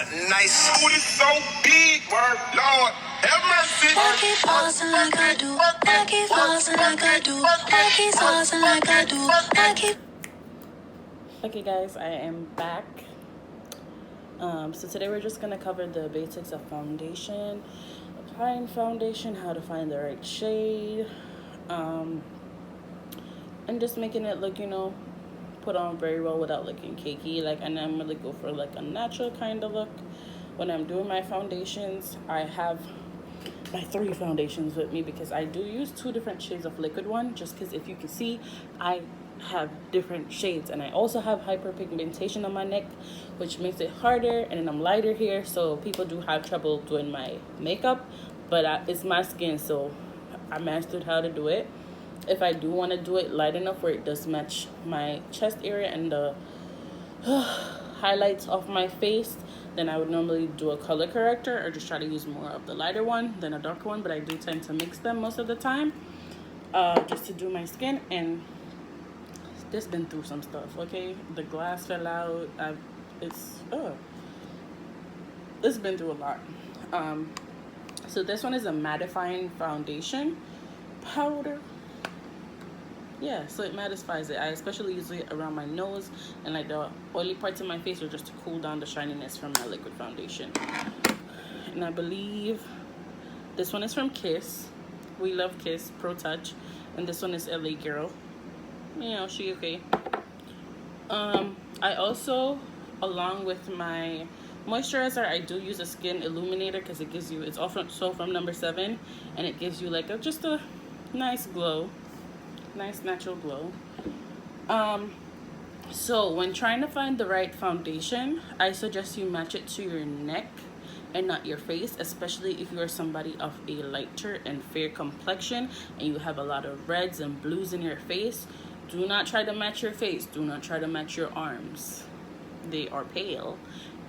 Nice booty so big, word, Lord, have mercy. I keep flossing like I do. I keep flossing like I do. I keep flossing like I do. I keep. Okay, guys, I am back. So today we're just gonna cover the basics of foundation, applying foundation, how to find the right shade, and just making it look, put on very well without looking cakey. And I'm really go for like a natural kind of look. When I'm doing my foundations, I have my 3 foundations with me because I do use 2 different shades of liquid one, just because if you can see, I have different shades, and I also have hyperpigmentation on my neck, which makes it harder, and then I'm lighter here, so people do have trouble doing my makeup, but it's my skin, so I mastered how to do it. If I do want to do it light enough where it does match my chest area and the highlights of my face, then I would normally do a color corrector or just try to use more of the lighter one than a darker one, but I do tend to mix them most of the time, just to do my skin. And this been through some stuff, okay? The glass fell out. It's been through a lot. So this one is a mattifying foundation powder. Yeah, so it mattifies it. I especially use it around my nose and like the oily parts of my face, or just to cool down the shininess from my liquid foundation. And I believe this one is from Kiss. We love Kiss Pro Touch, and this one is LA Girl. She okay. I also, along with my moisturizer, I do use a skin illuminator because it gives you, it's all from number 7, and it gives you like just a nice glow. Nice natural glow. So when trying to find the right foundation, I suggest you match it to your neck and not your face, especially if you are somebody of a lighter and fair complexion and you have a lot of reds and blues in your face. Do not try to match your face. Do not try to match your arms. They are pale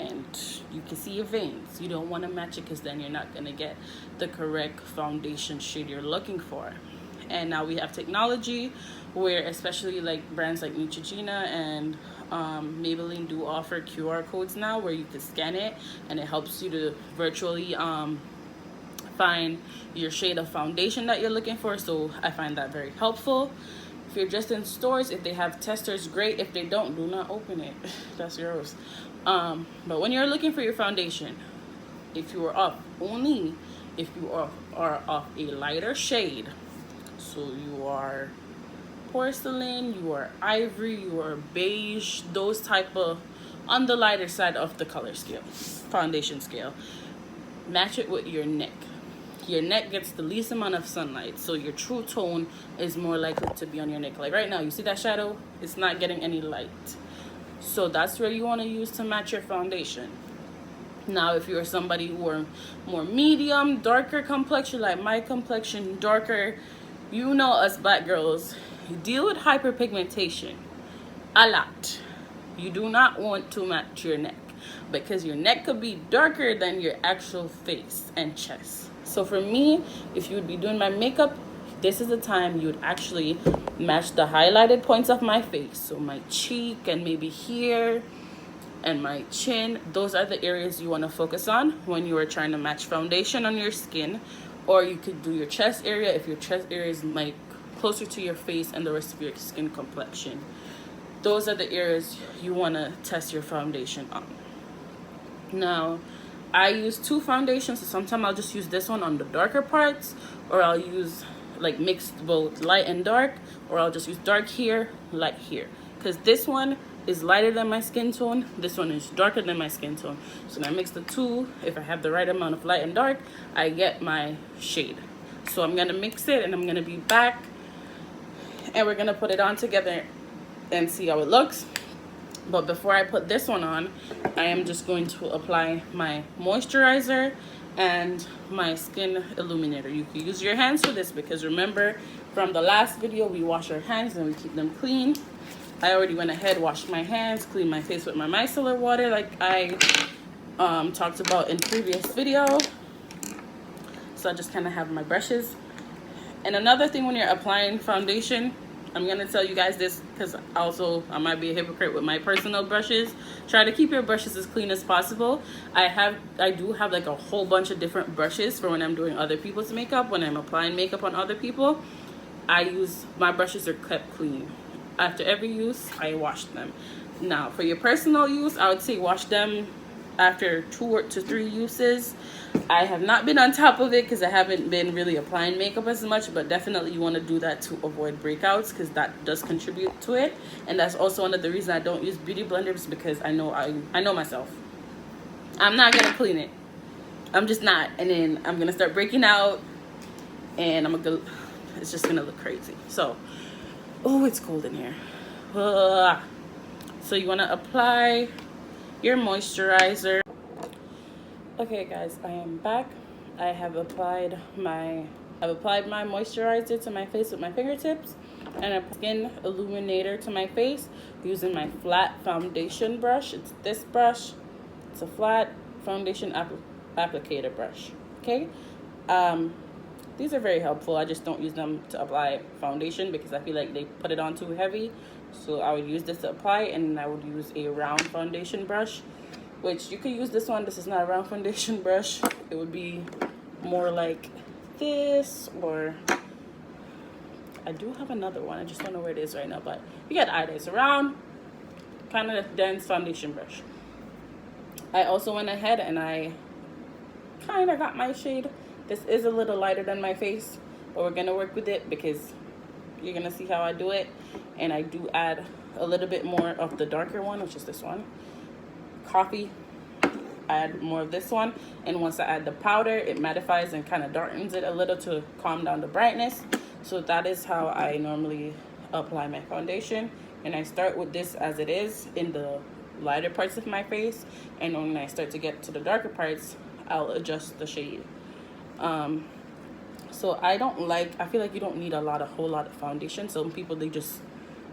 and you can see your veins. You don't want to match it because then you're not going to get the correct foundation shade you're looking for. And now we have technology where, especially like brands like Neutrogena and Maybelline, do offer QR codes now where you can scan it, and it helps you to virtually find your shade of foundation that you're looking for. So I find that very helpful. If you're just in stores, if they have testers, great. If they don't, do not open it. That's yours. But when you're looking for your foundation, if you are if you are of a lighter shade, so you are porcelain, you are ivory, you are beige, those type of on the lighter side of the color scale, foundation scale, match it with your neck. Your neck gets the least amount of sunlight, so your true tone is more likely to be on your neck. Like right now, you see that shadow? It's not getting any light. So that's where you want to use to match your foundation. Now, if you're somebody who are more medium, darker complexion, like my complexion, darker, us black girls, you deal with hyperpigmentation a lot. You do not want to match your neck because your neck could be darker than your actual face and chest. So for me, if you would be doing my makeup, this is the time you would actually match the highlighted points of my face. So my cheek and maybe here and my chin, those are the areas you want to focus on when you are trying to match foundation on your skin. Or you could do your chest area if your chest area is like closer to your face and the rest of your skin complexion. Those are the areas you want to test your foundation on. Now, I use 2 foundations, so sometimes I'll just use this one on the darker parts, or I'll use like mixed both light and dark, or I'll just use dark here, light here. Because this one is lighter than my skin tone, this one is darker than my skin tone. So when I mix the 2, if I have the right amount of light and dark, I get my shade. So I'm gonna mix it and I'm gonna be back, and we're gonna put it on together and see how it looks. But before I put this one on, I am just going to apply my moisturizer and my skin illuminator. You can use your hands for this because remember from the last video, we wash our hands and we keep them clean. I already went ahead, washed my hands, cleaned my face with my micellar water like I talked about in previous video. So I just kind of have my brushes. And another thing when you're applying foundation, I'm gonna tell you guys this because also I might be a hypocrite with my personal brushes. Try to keep your brushes as clean as possible. I do have like a whole bunch of different brushes for when I'm doing other people's makeup. When I'm applying makeup on other people, my brushes are kept clean. After every use, I wash them. Now, for your personal use, I would say wash them after 2 to 3 uses. I have not been on top of it because I haven't been really applying makeup as much, but definitely you want to do that to avoid breakouts because that does contribute to it. And that's also one of the reasons I don't use beauty blenders, because I know myself. I'm not gonna clean it. I'm just not. And then I'm gonna start breaking out, and it's just gonna look crazy. So, oh, it's cold in here. So you want to apply your moisturizer. Okay guys, I am back. I have applied my moisturizer to my face with my fingertips, and a skin illuminator to my face using my flat foundation brush. It's this brush. It's a flat foundation applicator brush. Okay. These are very helpful. I just don't use them to apply foundation because I feel like they put it on too heavy. So I would use this to apply, and I would use a round foundation brush, which you could use this one. This is not a round foundation brush. It would be more like this, or I do have another one. I just don't know where it is right now, but you get the idea. It's a round, kind of dense foundation brush. I also went ahead and I kind of got my shade. This is a little lighter than my face, but we're gonna work with it because you're gonna see how I do it. And I do add a little bit more of the darker one, which is this one, coffee. I add more of this one, and once I add the powder, it mattifies and kind of darkens it a little to calm down the brightness. So that is how I normally apply my foundation, and I start with this as it is in the lighter parts of my face, and when I start to get to the darker parts, I'll adjust the shade. So I feel like you don't need a whole lot of foundation. Some people, they just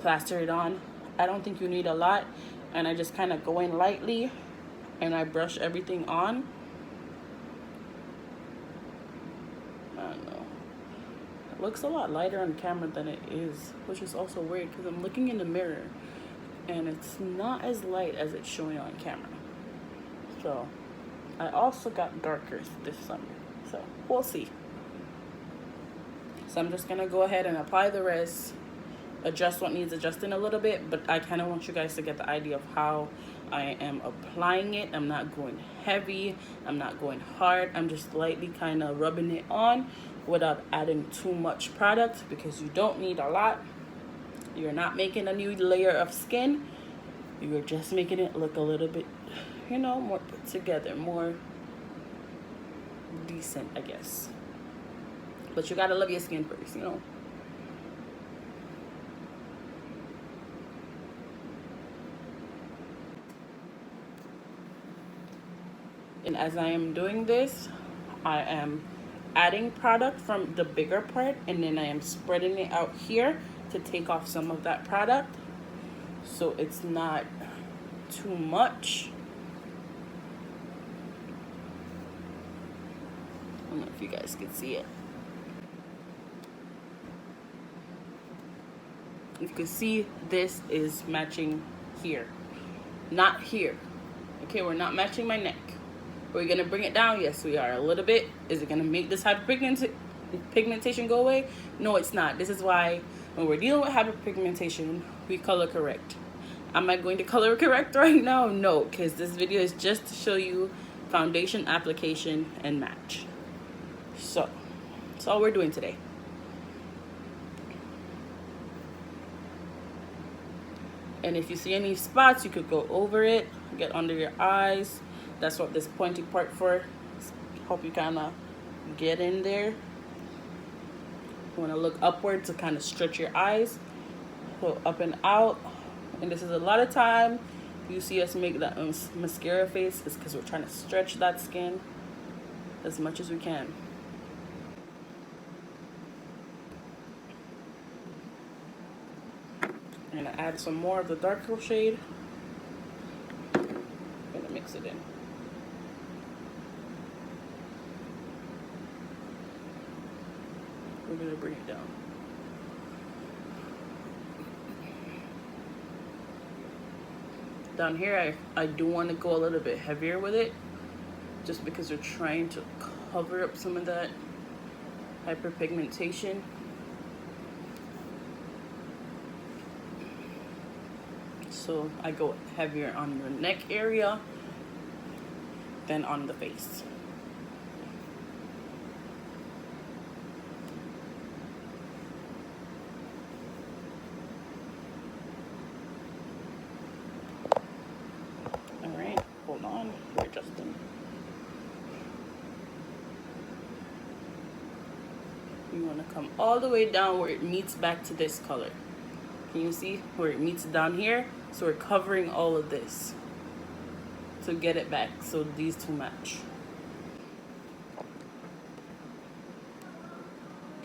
plaster it on. I don't think you need a lot, and I just kind of go in lightly and I brush everything on. I don't know. It looks a lot lighter on camera than it is, which is also weird because I'm looking in the mirror and it's not as light as it's showing on camera. So I also got darker this summer, so we'll see. So I'm just gonna go ahead and apply the rest, adjust what needs adjusting a little bit, but I kind of want you guys to get the idea of how I am applying it. I'm not going heavy, I'm not going hard, I'm just lightly kind of rubbing it on without adding too much product, because you don't need a lot. You're not making a new layer of skin, you're just making it look a little bit, more put together, more decent, I guess. But you gotta love your skin first, And as I am doing this, I am adding product from the bigger part, and then I am spreading it out here to take off some of that product so it's not too much. I don't know if you guys can see it. You can see this is matching here, not here. Okay, we're not matching my neck. We're gonna bring it down. Yes, we are a little bit. Is it gonna make this hyperpigmentation go away? No, it's not. This is why when we're dealing with hyperpigmentation, we color correct. Am I going to color correct right now? No, because this video is just to show you foundation application and match. So that's all we're doing today. And if you see any spots, you could go over it, get under your eyes. That's what this pointy part for. Help you kind of get in there. You want to look upward to kind of stretch your eyes. So up and out. And this is a lot of time you see us make that mascara face is because we're trying to stretch that skin as much as we can. I'm gonna add some more of the darker shade. I'm gonna mix it in. We're gonna bring it down. Down here, I do want to go a little bit heavier with it, just because we're trying to cover up some of that hyperpigmentation. So I go heavier on the neck area than on the face. All right, hold on, we're adjusting. You want to come all the way down where it meets back to this color. Can you see where it meets down here? So we're covering all of this to get it back so these two match.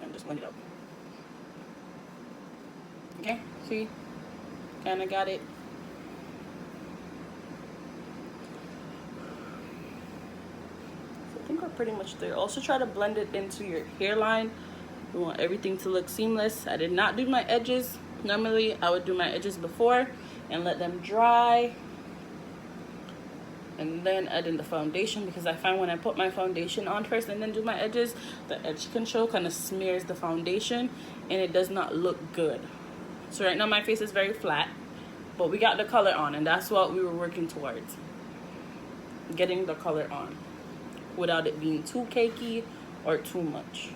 And just blend it up. Okay, see? Kind of got it. So I think we're pretty much there. Also try to blend it into your hairline. We want everything to look seamless. I did not do my edges. Normally I would do my edges before and let them dry and then add in the foundation, because I find when I put my foundation on first and then do my edges, the edge control kind of smears the foundation and it does not look good. So right now my face is very flat, but we got the color on, and that's what we were working towards, getting the color on without it being too cakey or too much.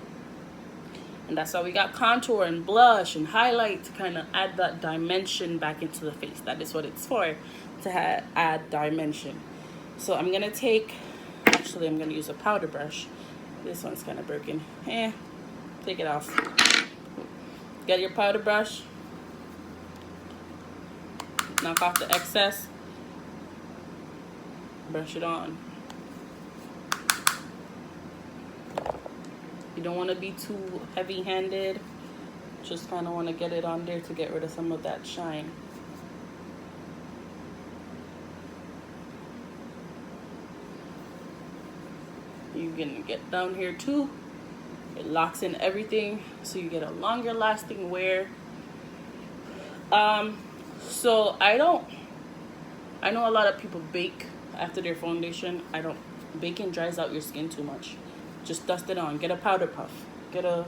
And that's why we got contour and blush and highlight to kind of add that dimension back into the face. That is what it's for, to add dimension. So I'm gonna take, actually I'm gonna use a powder brush. This one's kind of broken. Take it off. Get your powder brush. Knock off the excess. Brush it on. You don't want to be too heavy-handed. Just kind of want to get it on there to get rid of some of that shine. You can get down here too. It locks in everything, so you get a longer lasting wear. So I know a lot of people bake after their foundation. I don't. Baking dries out your skin too much. Just dust it on. Get a powder puff. Get a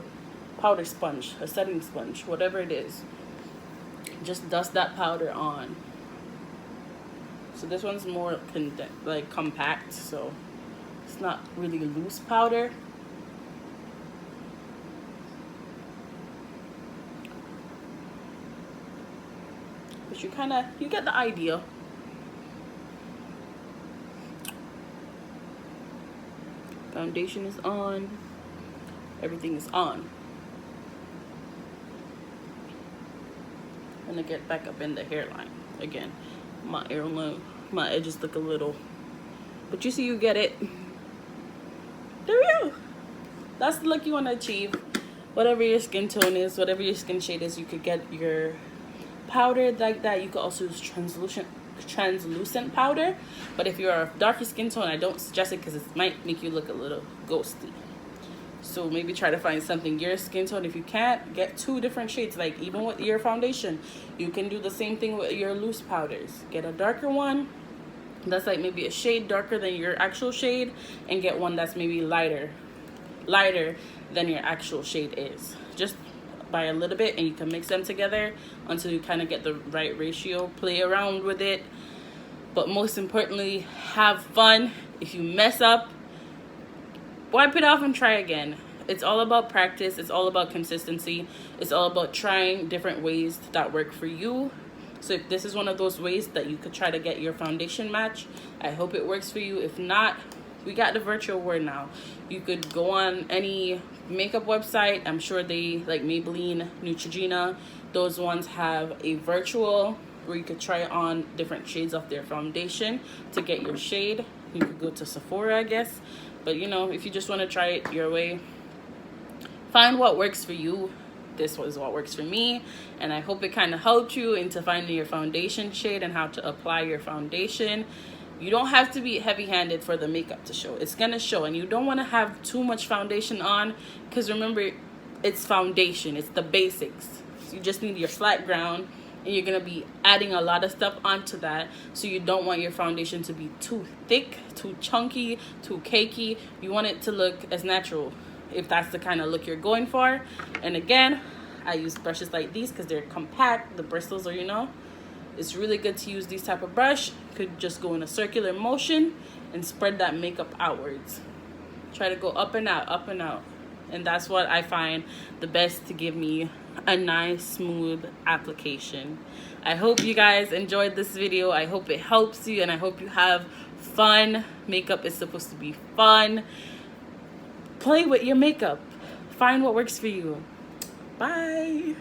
powder sponge, a setting sponge, whatever it is. Just dust that powder on. So this one's more like compact, so it's not really loose powder. But you get the idea. Foundation is on. Everything is on. I'm gonna get back up in the hairline again. My edges look a little, but you see, you get it. There we go. That's the look you want to achieve. Whatever your skin tone is, whatever your skin shade is, you could get your powder like that. You could also use translucent powder, but if you're a darker skin tone, I don't suggest it because it might make you look a little ghosty. So maybe try to find something your skin tone. If you can't, get 2 different shades. Like even with your foundation, you can do the same thing with your loose powders. Get a darker one that's like maybe a shade darker than your actual shade, and get one that's maybe lighter than your actual shade is, just by a little bit, and you can mix them together until you kind of get the right ratio. Play around with it, but most importantly, have fun. If you mess up, wipe it off and try again. It's all about practice. It's all about consistency. It's all about trying different ways that work for you. So if this is one of those ways that you could try to get your foundation match, I hope it works for you. If not, we got the virtual world now. You could go on any makeup website. I'm sure they, like Maybelline, Neutrogena, those ones have a virtual where you could try on different shades of their foundation to get your shade. You could go to Sephora, I guess. But you know, if you just want to try it your way, find what works for you. This was what works for me, and I hope it kind of helped you into finding your foundation shade and how to apply your foundation. You don't have to be heavy-handed for the makeup to show. It's gonna show, and you don't want to have too much foundation on, because remember, it's foundation. It's the basics. So you just need your flat ground, and you're gonna be adding a lot of stuff onto that, so you don't want your foundation to be too thick, too chunky, too cakey. You want it to look as natural, if that's the kind of look you're going for. And again, I use brushes like these because they're compact, the bristles are, you know, it's really good to use these type of brush. You could just go in a circular motion and spread that makeup outwards. Try to go up and out, up and out, and that's what I find the best to give me a nice smooth application. I hope you guys enjoyed this video. I hope it helps you, and I hope you have fun. Makeup is supposed to be fun. Play with your makeup, find what works for you. Bye.